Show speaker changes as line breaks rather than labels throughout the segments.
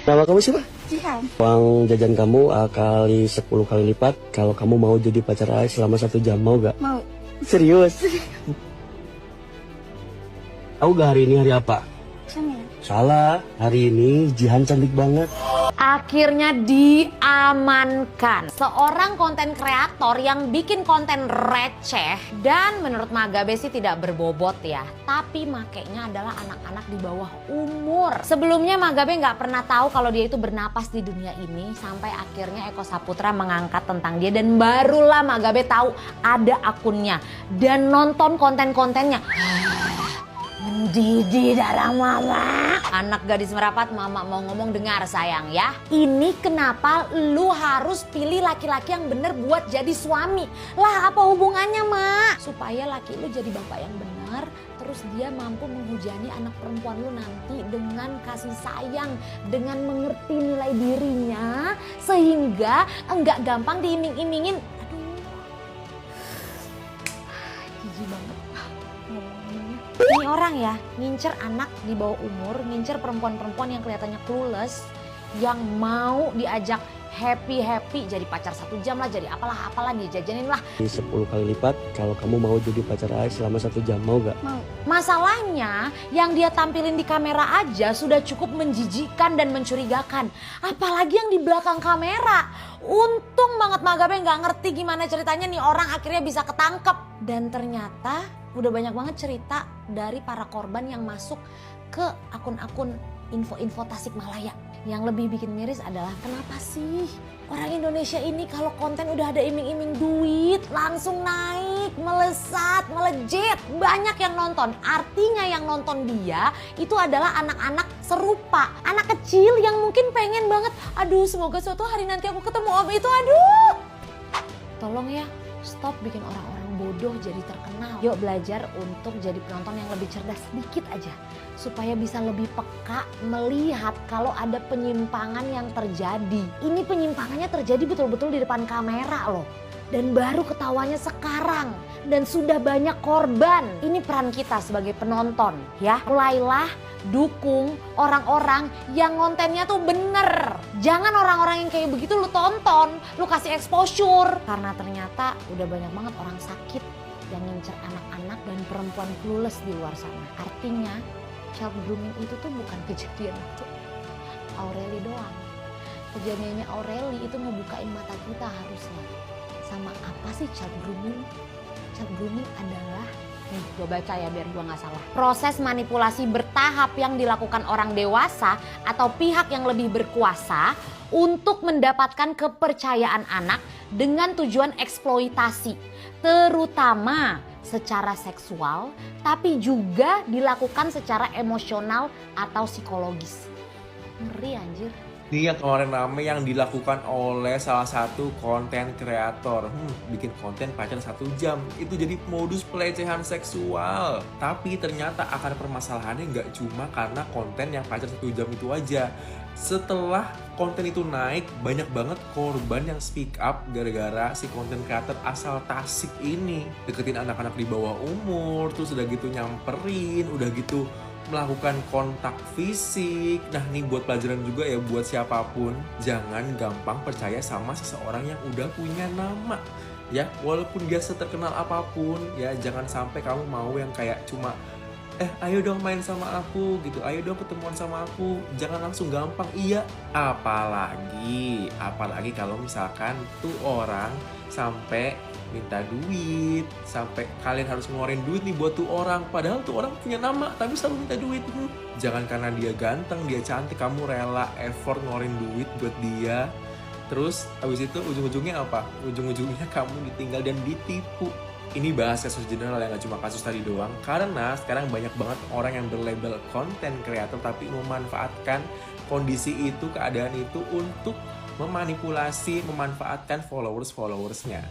Nama kamu siapa?
Jihan.
Uang jajan kamu kali 10 kali lipat kalau kamu mau jadi pacar Ais selama 1 jam, mau gak?
Mau.
Serius? Tahu gak hari ini hari apa?
Senin.
Salah, hari ini Jihan cantik banget.
Akhirnya diamankan seorang konten kreator yang bikin konten receh dan menurut Magabe sih tidak berbobot ya, tapi makainya adalah anak-anak di bawah umur. Sebelumnya Magabe nggak pernah tahu kalau dia itu bernapas di dunia ini sampai akhirnya Eko Saputra mengangkat tentang dia dan barulah Magabe tahu ada akunnya dan nonton konten-kontennya. Mendidih darah mama. Anak gadis merapat, mama mau ngomong dengar sayang ya. Ini kenapa lu harus pilih laki-laki yang bener buat jadi suami. Lah apa hubungannya mak? Supaya laki lu jadi bapak yang benar. Terus dia mampu menghujani anak perempuan lu nanti dengan kasih sayang. Dengan mengerti nilai dirinya. Sehingga enggak gampang diiming-imingin. Aduh. Jijik banget. Ini orang ya, ngincer anak di bawah umur, ngincer perempuan-perempuan yang kelihatannya clueless, yang mau diajak happy-happy, jadi pacar 1 jam lah, jadi apalah dia jajanin lah.
10 kali lipat kalau kamu mau jadi pacar Ais selama 1 jam, mau gak?
Mau.
Masalahnya yang dia tampilin di kamera aja sudah cukup menjijikkan dan mencurigakan. Apalagi yang di belakang kamera. Untung banget Magabe nggak ngerti gimana ceritanya nih orang akhirnya bisa ketangkep. Dan ternyata udah banyak banget cerita dari para korban yang masuk ke akun-akun info-info Tasikmalaya. Yang lebih bikin miris adalah kenapa sih orang Indonesia ini kalau konten udah ada iming-iming duit langsung naik, melesat, melejit. Banyak yang nonton. Artinya yang nonton dia itu adalah anak-anak serupa. Anak kecil yang mungkin pengen banget, aduh semoga suatu hari nanti aku ketemu om itu, aduh. Tolong ya, stop bikin orang-orang bodoh jadi terkenal. Yuk belajar untuk jadi penonton yang lebih cerdas sedikit aja. Supaya bisa lebih peka melihat kalau ada penyimpangan yang terjadi. Ini penyimpangannya terjadi betul-betul di depan kamera loh. Dan baru ketawanya sekarang. Dan sudah banyak korban. Ini peran kita sebagai penonton ya. Mulailah dukung orang-orang yang kontennya tuh bener. Jangan orang-orang yang kayak begitu lu tonton, lu kasih exposure. Karena ternyata udah banyak banget orang sakit yang ngincer anak-anak dan perempuan clueless di luar sana. Artinya child grooming itu tuh bukan kejadian untuk Aureli doang. Kejadiannya Aureli itu ngebukain mata kita harusnya. Sama apa sih child grooming? Child grooming adalah gue baca ya biar gue gak salah. Proses manipulasi bertahap yang dilakukan orang dewasa atau pihak yang lebih berkuasa untuk mendapatkan kepercayaan anak dengan tujuan eksploitasi. Terutama secara seksual tapi juga dilakukan secara emosional atau psikologis. Ngeri anjir.
Ini yang kemarin rame yang dilakukan oleh salah satu konten kreator. Bikin konten pacar 1 jam. Itu jadi modus pelecehan seksual. Tapi ternyata akar permasalahannya nggak cuma karena konten yang pacar 1 jam itu aja. Setelah konten itu naik, banyak banget korban yang speak up gara-gara si konten kreator asal Tasik ini. Deketin anak-anak di bawah umur, terus udah gitu nyamperin, udah gitu melakukan kontak fisik. Nah nih buat pelajaran juga ya buat siapapun, jangan gampang percaya sama seseorang yang udah punya nama ya, walaupun dia seterkenal apapun ya. Jangan sampai kamu mau yang kayak cuma ayo dong main sama aku gitu, ayo dong ketemuan sama aku. Jangan langsung gampang iya. Apalagi kalau misalkan tuh orang sampai minta duit, sampai kalian harus ngeluarin duit nih buat tuh orang, padahal tuh orang punya nama tapi selalu minta duit. Jangan karena dia ganteng, dia cantik, kamu rela effort ngeluarin duit buat dia. Terus habis itu ujung-ujungnya apa? Ujung-ujungnya kamu ditinggal dan ditipu. Ini bahas kasus general ya, gak cuma kasus tadi doang. Karena sekarang banyak banget orang yang berlabel konten kreator tapi memanfaatkan kondisi itu, keadaan itu untuk memanipulasi, memanfaatkan followersnya.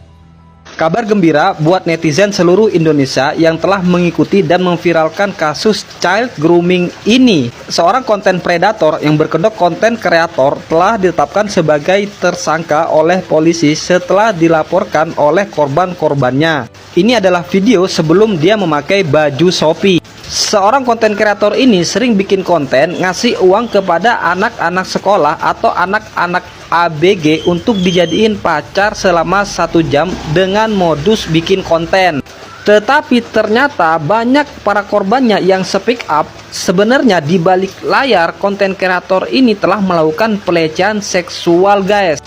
Kabar gembira buat netizen seluruh Indonesia yang telah mengikuti dan memviralkan kasus child grooming ini. Seorang konten predator yang berkedok konten kreator telah ditetapkan sebagai tersangka oleh polisi setelah dilaporkan oleh korban-korbannya. Ini adalah video sebelum dia memakai baju Shopee. Seorang konten kreator ini sering bikin konten ngasih uang kepada anak-anak sekolah atau anak-anak ABG untuk dijadiin pacar selama 1 jam dengan modus bikin konten. Tetapi ternyata banyak para korbannya yang speak up. Sebenarnya di balik layar konten kreator ini telah melakukan pelecehan seksual, guys.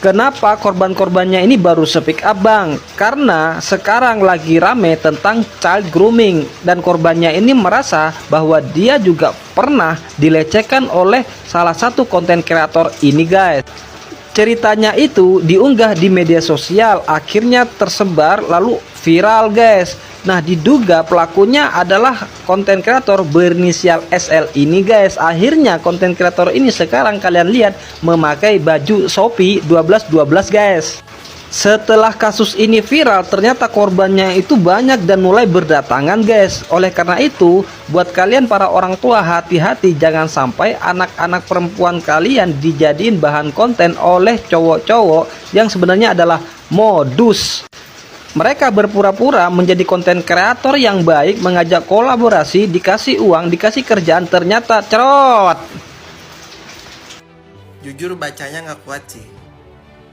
Kenapa korban-korbannya ini baru speak up, Bang? Karena sekarang lagi rame tentang child grooming dan korbannya ini merasa bahwa dia juga pernah dilecehkan oleh salah satu konten kreator ini, guys. Ceritanya itu diunggah di media sosial, akhirnya tersebar lalu viral, guys. Nah, diduga pelakunya adalah konten kreator berinisial SL ini, guys. Akhirnya konten kreator ini sekarang kalian lihat memakai baju Shopee 1212, guys. Setelah kasus ini viral, ternyata korbannya itu banyak dan mulai berdatangan, guys. Oleh karena itu, buat kalian para orang tua, hati-hati jangan sampai anak-anak perempuan kalian dijadiin bahan konten oleh cowok-cowok yang sebenarnya adalah modus. Mereka berpura-pura menjadi konten kreator yang baik, mengajak kolaborasi, dikasih uang, dikasih kerjaan, ternyata cerot.
Jujur bacanya nggak kuat sih,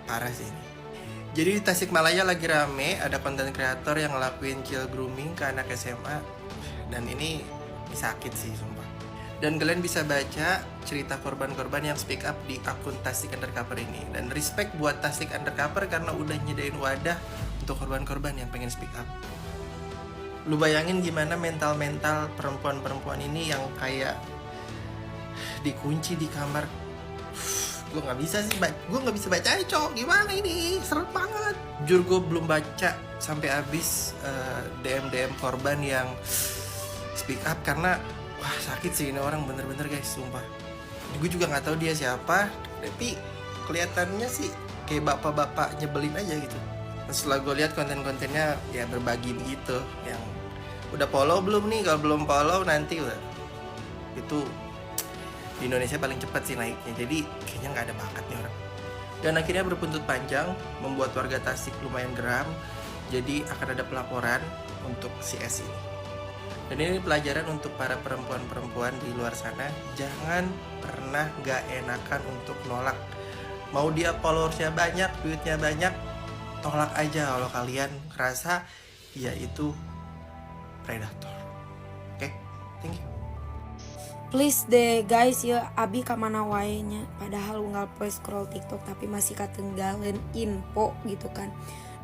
parah sih. Jadi di Tasikmalaya lagi rame, ada konten kreator yang ngelakuin child grooming ke anak SMA. Dan ini sakit sih sumpah. Dan kalian bisa baca cerita korban-korban yang speak up di akun Tasik Undercover ini. Dan respect buat Tasik Undercover karena udah nyediain wadah untuk korban-korban yang pengen speak up. Lu bayangin gimana mental-mental perempuan-perempuan ini yang kayak dikunci di kamar. Gue nggak bisa sih, gue nggak bisa baca, cok. Gimana ini? Seret banget. Jujur gue belum baca sampai habis DM korban yang speak up karena wah sakit sih ini orang bener-bener, guys, sumpah. Gue juga nggak tahu dia siapa, tapi kelihatannya sih kayak bapak-bapak nyebelin aja gitu. Dan setelah gue lihat konten-kontennya ya berbagi begitu, yang udah follow belum nih? Kalau belum follow nanti udah itu di Indonesia paling cepat sih naiknya. Jadi kayaknya nggak ada bakat nih orang. Dan akhirnya berbuntut panjang, membuat warga Tasik lumayan geram. Jadi akan ada pelaporan untuk si S ini. Dan ini pelajaran untuk para perempuan-perempuan di luar sana. Jangan pernah gak enakan untuk nolak. Mau dia followersnya banyak, duitnya banyak, tolak aja kalau kalian ngerasa dia itu predator. Oke, thank you.
Please deh guys ya, abi kamana wae nya. Padahal unggal poe scroll TikTok tapi masih katenggalen info gitu kan.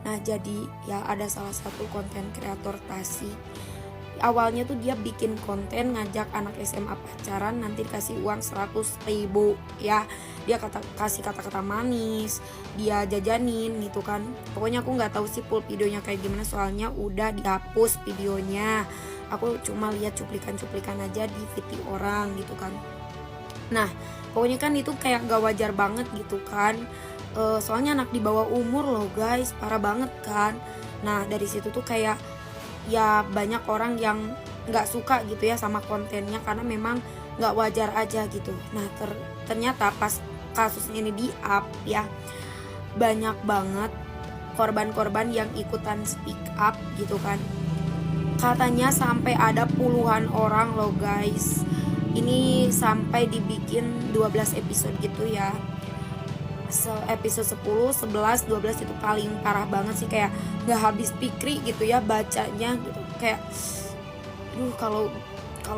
Nah jadi ya ada salah satu konten kreator Tasik. Awalnya tuh dia bikin konten ngajak anak SMA pacaran, nanti dikasih uang 100.000 ya. Dia kasih kata-kata manis, dia jajanin gitu kan. Pokoknya aku nggak tahu sih full videonya kayak gimana, soalnya udah dihapus videonya. Aku cuma lihat cuplikan-cuplikan aja di VT orang gitu kan. Nah pokoknya kan itu kayak gak wajar banget gitu kan. Soalnya anak di bawah umur loh guys, parah banget kan. Nah dari situ tuh kayak ya banyak orang yang gak suka gitu ya sama kontennya karena memang gak wajar aja gitu. Nah ternyata pas kasus ini di up ya, banyak banget korban-korban yang ikutan speak up gitu kan. Katanya sampai ada puluhan orang loh guys. Ini sampai dibikin 12 episode gitu ya. Episode 10, 11, 12 itu paling parah banget sih, kayak gak habis pikir gitu ya bacanya gitu. Kayak kalau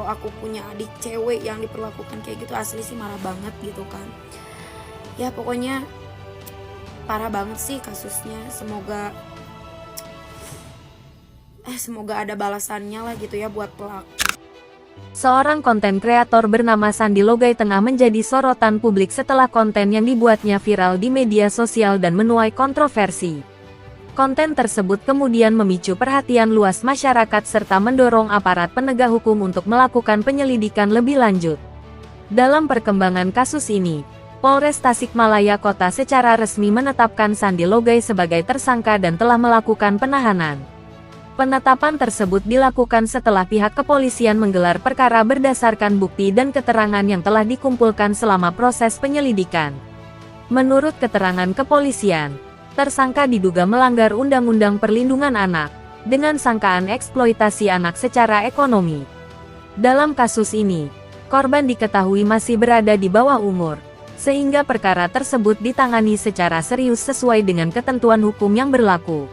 aku punya adik cewek yang diperlakukan kayak gitu asli sih marah banget gitu kan. Ya pokoknya parah banget sih kasusnya. Semoga ada balasannya lah gitu ya buat pelaku.
Seorang konten kreator bernama Sandi Logai tengah menjadi sorotan publik setelah konten yang dibuatnya viral di media sosial dan menuai kontroversi. Konten tersebut kemudian memicu perhatian luas masyarakat serta mendorong aparat penegak hukum untuk melakukan penyelidikan lebih lanjut. Dalam perkembangan kasus ini, Polres Tasikmalaya Kota secara resmi menetapkan Sandi Logai sebagai tersangka dan telah melakukan penahanan. Penetapan tersebut dilakukan setelah pihak kepolisian menggelar perkara berdasarkan bukti dan keterangan yang telah dikumpulkan selama proses penyelidikan. Menurut keterangan kepolisian, tersangka diduga melanggar Undang-Undang Perlindungan Anak, dengan sangkaan eksploitasi anak secara ekonomi. Dalam kasus ini, korban diketahui masih berada di bawah umur, sehingga perkara tersebut ditangani secara serius sesuai dengan ketentuan hukum yang berlaku.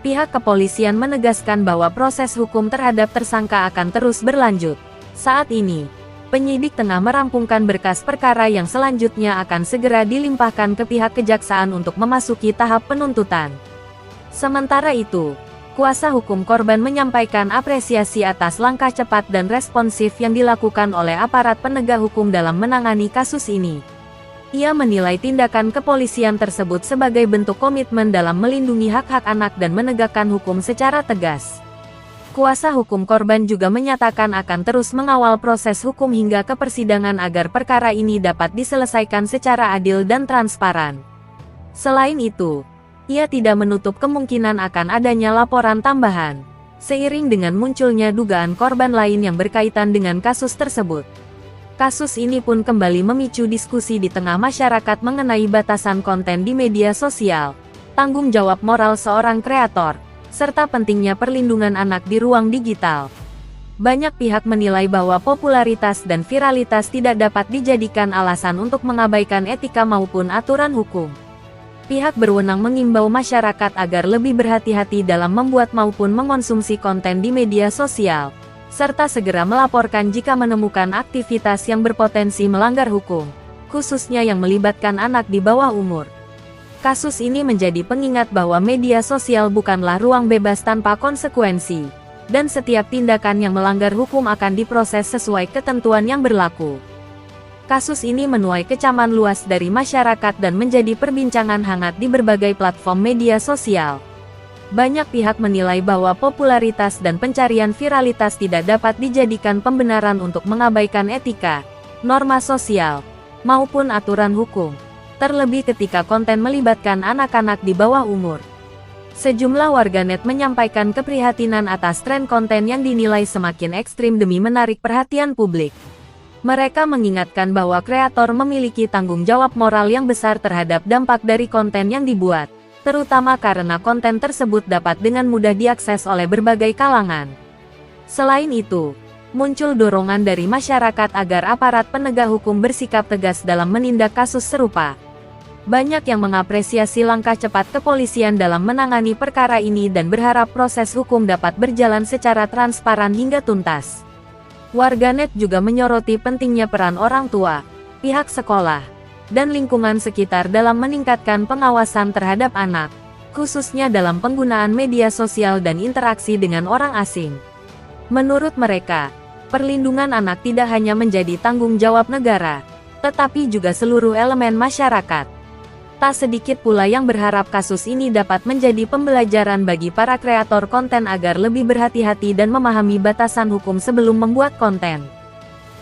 Pihak kepolisian menegaskan bahwa proses hukum terhadap tersangka akan terus berlanjut. Saat ini, penyidik tengah merampungkan berkas perkara yang selanjutnya akan segera dilimpahkan ke pihak kejaksaan untuk memasuki tahap penuntutan. Sementara itu, kuasa hukum korban menyampaikan apresiasi atas langkah cepat dan responsif yang dilakukan oleh aparat penegak hukum dalam menangani kasus ini. Ia menilai tindakan kepolisian tersebut sebagai bentuk komitmen dalam melindungi hak-hak anak dan menegakkan hukum secara tegas. Kuasa hukum korban juga menyatakan akan terus mengawal proses hukum hingga ke persidangan agar perkara ini dapat diselesaikan secara adil dan transparan. Selain itu, ia tidak menutup kemungkinan akan adanya laporan tambahan, seiring dengan munculnya dugaan korban lain yang berkaitan dengan kasus tersebut. Kasus ini pun kembali memicu diskusi di tengah masyarakat mengenai batasan konten di media sosial, tanggung jawab moral seorang kreator, serta pentingnya perlindungan anak di ruang digital. Banyak pihak menilai bahwa popularitas dan viralitas tidak dapat dijadikan alasan untuk mengabaikan etika maupun aturan hukum. Pihak berwenang mengimbau masyarakat agar lebih berhati-hati dalam membuat maupun mengonsumsi konten di media sosial, serta segera melaporkan jika menemukan aktivitas yang berpotensi melanggar hukum, khususnya yang melibatkan anak di bawah umur. Kasus ini menjadi pengingat bahwa media sosial bukanlah ruang bebas tanpa konsekuensi, dan setiap tindakan yang melanggar hukum akan diproses sesuai ketentuan yang berlaku. Kasus ini menuai kecaman luas dari masyarakat dan menjadi perbincangan hangat di berbagai platform media sosial. Banyak pihak menilai bahwa popularitas dan pencarian viralitas tidak dapat dijadikan pembenaran untuk mengabaikan etika, norma sosial, maupun aturan hukum, terlebih ketika konten melibatkan anak-anak di bawah umur. Sejumlah warganet menyampaikan keprihatinan atas tren konten yang dinilai semakin ekstrim demi menarik perhatian publik. Mereka mengingatkan bahwa kreator memiliki tanggung jawab moral yang besar terhadap dampak dari konten yang dibuat, terutama karena konten tersebut dapat dengan mudah diakses oleh berbagai kalangan. Selain itu, muncul dorongan dari masyarakat agar aparat penegak hukum bersikap tegas dalam menindak kasus serupa. Banyak yang mengapresiasi langkah cepat kepolisian dalam menangani perkara ini dan berharap proses hukum dapat berjalan secara transparan hingga tuntas. Warganet juga menyoroti pentingnya peran orang tua, pihak sekolah, dan lingkungan sekitar dalam meningkatkan pengawasan terhadap anak, khususnya dalam penggunaan media sosial dan interaksi dengan orang asing. Menurut mereka, perlindungan anak tidak hanya menjadi tanggung jawab negara, tetapi juga seluruh elemen masyarakat. Tak sedikit pula yang berharap kasus ini dapat menjadi pembelajaran bagi para kreator konten agar lebih berhati-hati dan memahami batasan hukum sebelum membuat konten.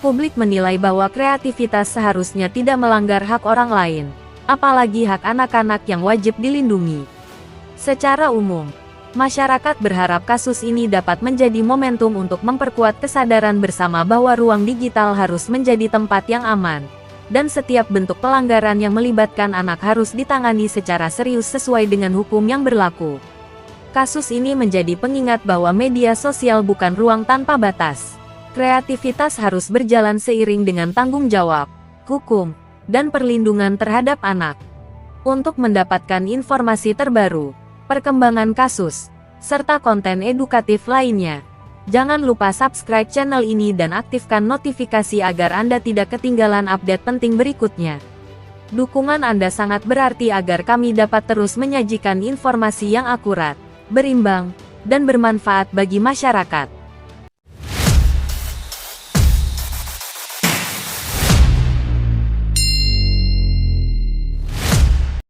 Publik menilai bahwa kreativitas seharusnya tidak melanggar hak orang lain, apalagi hak anak-anak yang wajib dilindungi. Secara umum, masyarakat berharap kasus ini dapat menjadi momentum untuk memperkuat kesadaran bersama bahwa ruang digital harus menjadi tempat yang aman, dan setiap bentuk pelanggaran yang melibatkan anak harus ditangani secara serius sesuai dengan hukum yang berlaku. Kasus ini menjadi pengingat bahwa media sosial bukan ruang tanpa batas. Kreativitas harus berjalan seiring dengan tanggung jawab, hukum, dan perlindungan terhadap anak. Untuk mendapatkan informasi terbaru, perkembangan kasus, serta konten edukatif lainnya, jangan lupa subscribe channel ini dan aktifkan notifikasi agar Anda tidak ketinggalan update penting berikutnya. Dukungan Anda sangat berarti agar kami dapat terus menyajikan informasi yang akurat, berimbang, dan bermanfaat bagi masyarakat.